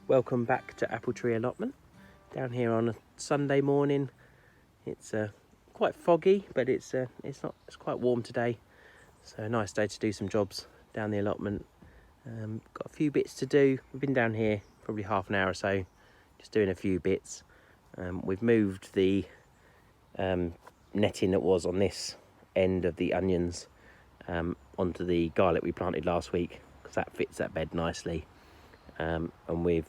Welcome back to Apple Tree Allotment. Down here on a Sunday morning. It's quite foggy, but it's quite warm today. So a nice day to do some jobs down the allotment. Got a few bits to do. We've been down here probably half an hour or so, just doing a few bits. We've moved the netting that was on this end of the onions onto the garlic we planted last week, because that fits that bed nicely. And we've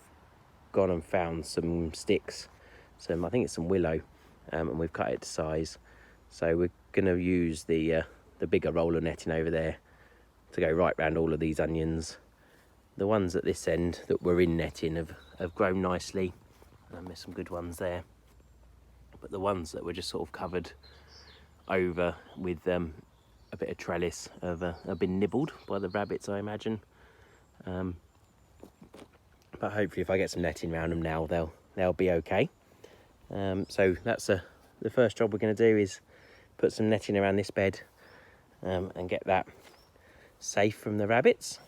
gone and found some sticks, I think it's some willow, and we've cut it to size. So we're going to use the bigger roller netting over there to go right round all of these onions. The ones at this end that were in netting have grown nicely, there's some good ones there. But the ones that were just sort of covered over with a bit of trellis have been nibbled by the rabbits, I imagine. But hopefully if I get some netting around them now, they'll be okay. So that's the first job we're going to do, is put some netting around this bed and get that safe from the rabbits.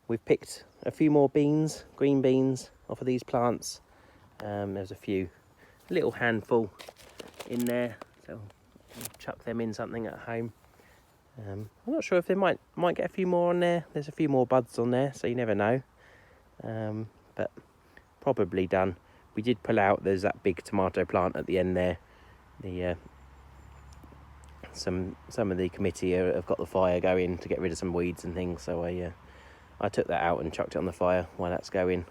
We've picked a few more beans, green beans, off of these plants. There's a little handful in there, so I'll chuck them in something at home. I'm not sure if they might get a few more on there. There's a few more buds on there, so you never know. But probably done. We did pull out, there's that big tomato plant at the end there. Some of the committee have got the fire going to get rid of some weeds and things, so I took that out and chucked it on the fire while that's going,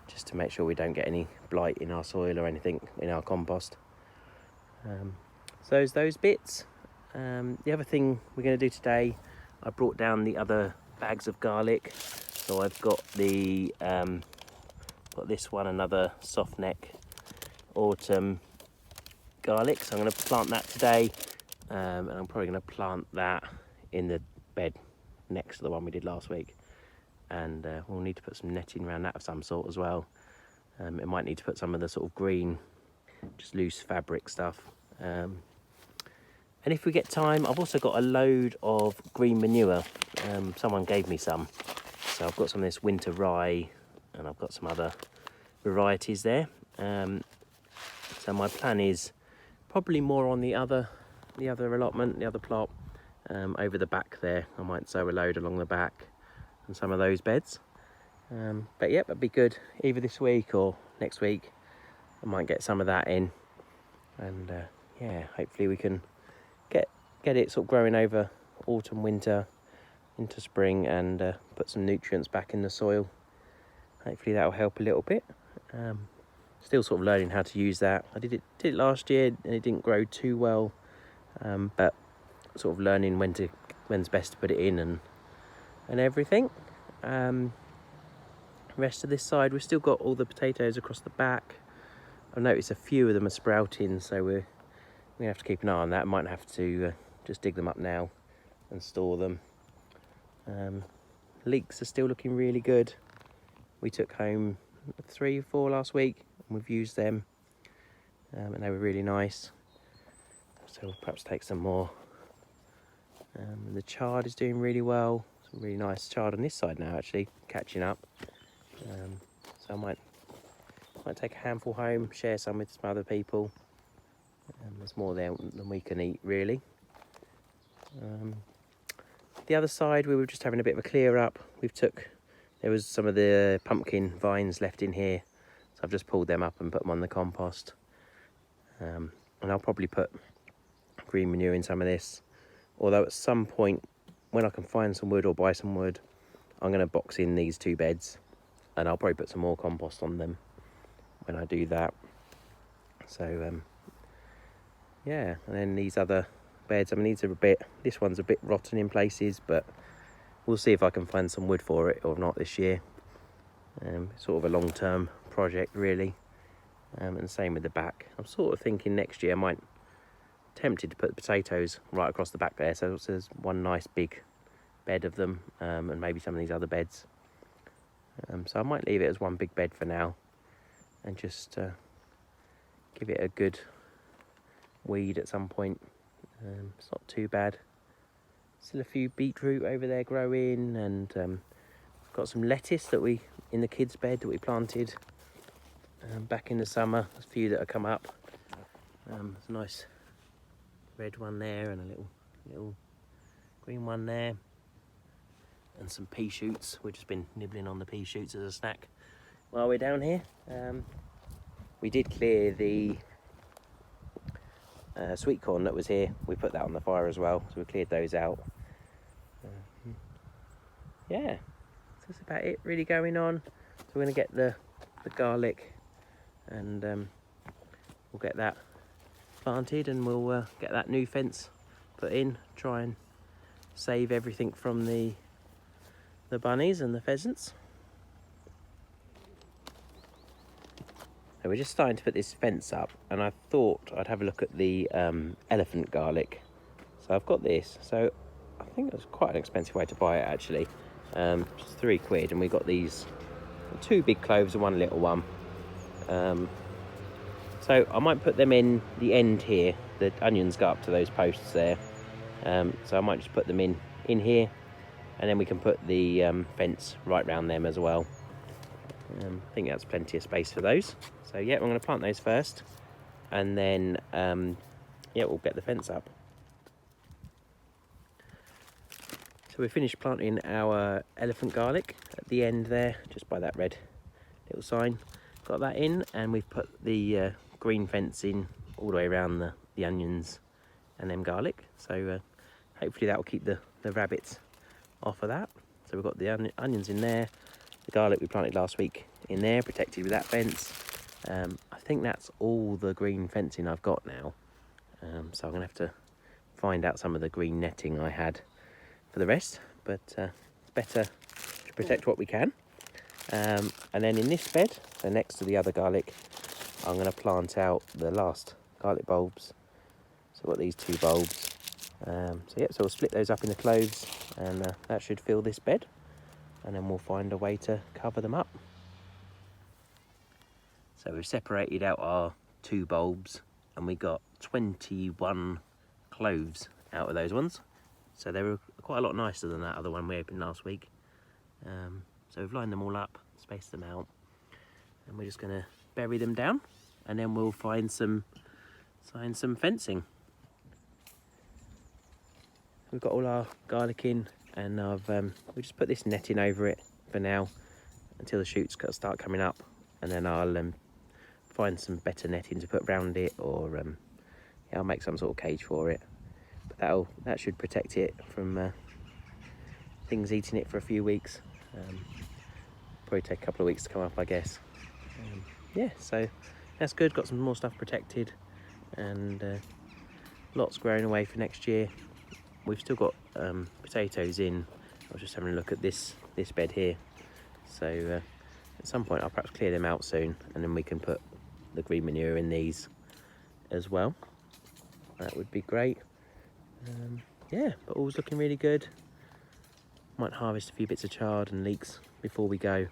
just to make sure we don't get any blight in our soil or anything in our compost. So there's those bits. The other thing we're going to do today, I brought down the other bags of garlic. So I've got got this one, another soft neck autumn garlic. So I'm going to plant that today, and I'm probably going to plant that in the bed next to the one we did last week. And we'll need to put some netting around that of some sort as well. It might need to put some of the sort of green, just loose fabric stuff. And if we get time, I've also got a load of green manure. Someone gave me some. So I've got some of this winter rye, and I've got some other varieties there. So my plan is probably more on the other allotment, the other plot, over the back there. I might sow a load along the back and some of those beds. But yeah, that'd be good either this week or next week. I might get some of that in, and yeah, hopefully we can get it sort of growing over autumn, winter, into spring, and put some nutrients back in the soil. Hopefully that'll help a little bit. Still sort of learning how to use that. I did it last year and it didn't grow too well, but sort of learning when's best to put it in and everything. Rest of this side, we've still got all the potatoes across the back. I've noticed a few of them are sprouting, so we're gonna have to keep an eye on that. I might have to just dig them up now and store them. Leeks are still looking really good. We took home 3 or 4 last week, and we've used them, and they were really nice. So we'll perhaps take some more. The chard is doing really well. Some really nice chard on this side now, actually, catching up. So I might take a handful home, share some with some other people. There's more there than we can eat, really. The other side, we were just having a bit of a clear up. There was some of the pumpkin vines left in here, so I've just pulled them up and put them on the compost. And I'll probably put green manure in some of this, although at some point when I can find some wood or buy some wood, I'm going to box in these 2 beds, and I'll probably put some more compost on them when I do that. So yeah, and then these other beds, I mean, this one's a bit rotten in places, but we'll see if I can find some wood for it or not this year. Sort of a long-term project, really. And same with the back. I'm sort of thinking next year I might tempted to put the potatoes right across the back there, so there's one nice big bed of them, and maybe some of these other beds. So I might leave it as one big bed for now, and just give it a good weed at some point. It's not too bad. Still a few beetroot over there growing, and got some lettuce that we, in the kids' bed that we planted back in the summer. There's a few that have come up. There's a nice red one there and a little green one there. And some pea shoots. We've just been nibbling on the pea shoots as a snack while we're down here. We did clear the sweet corn that was here. We put that on the fire as well, so we cleared those out. Yeah, so that's about it really going on. So we're going to get the garlic and we'll get that planted, and we'll get that new fence put in, try and save everything from the bunnies and the pheasants. So we're just starting to put this fence up, and I thought I'd have a look at the elephant garlic. So I've got this. So I think it was quite an expensive way to buy it actually. Just £3, and we got these 2 big cloves and 1 little one. So I might put them in the end here. The onions go up to those posts there. So I might just put them in here, and then we can put the fence right round them as well. I think that's plenty of space for those. So yeah, we're going to plant those first, and then yeah, we'll get the fence up. So we finished planting our elephant garlic at the end there, just by that red little sign. Got that in, and we've put the green fence in all the way around the onions and them garlic. So hopefully that will keep the rabbits off of that. So we've got the onions in there, the garlic we planted last week in there, protected with that fence. I think that's all the green fencing I've got now. So I'm going to have to find out some of the green netting I had for the rest, but better to protect what we can. And then in this bed, so next to the other garlic, I'm going to plant out the last garlic bulbs. So I've got these 2 bulbs. So yeah, so we'll split those up in the cloves, and that should fill this bed, and then we'll find a way to cover them up. So we've separated out our 2 bulbs, and we got 21 cloves out of those ones. So they were quite a lot nicer than that other one we opened last week. So we've lined them all up, spaced them out, and we're just going to bury them down, and then we'll find some fencing. We've got all our garlic in, and we just put this netting over it for now until the shoots start coming up, and then I'll find some better netting to put around it, or yeah, I'll make some sort of cage for it. But that should protect it from things eating it for a few weeks. Probably take a couple of weeks to come up, I guess. Yeah, so that's good. Got some more stuff protected, and lots growing away for next year. We've still got potatoes in. I was just having a look at this bed here. So at some point I'll perhaps clear them out soon, and then we can put the green manure in these as well. That would be great. Yeah, but all's looking really good. Might harvest a few bits of chard and leeks before we go.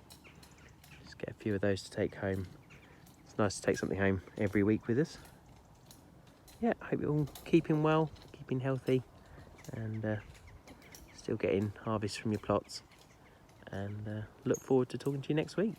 Just get a few of those to take home. It's nice to take something home every week with us. Yeah, I hope you're all keeping well, keeping healthy, and still getting harvest from your plots. And look forward to talking to you next week.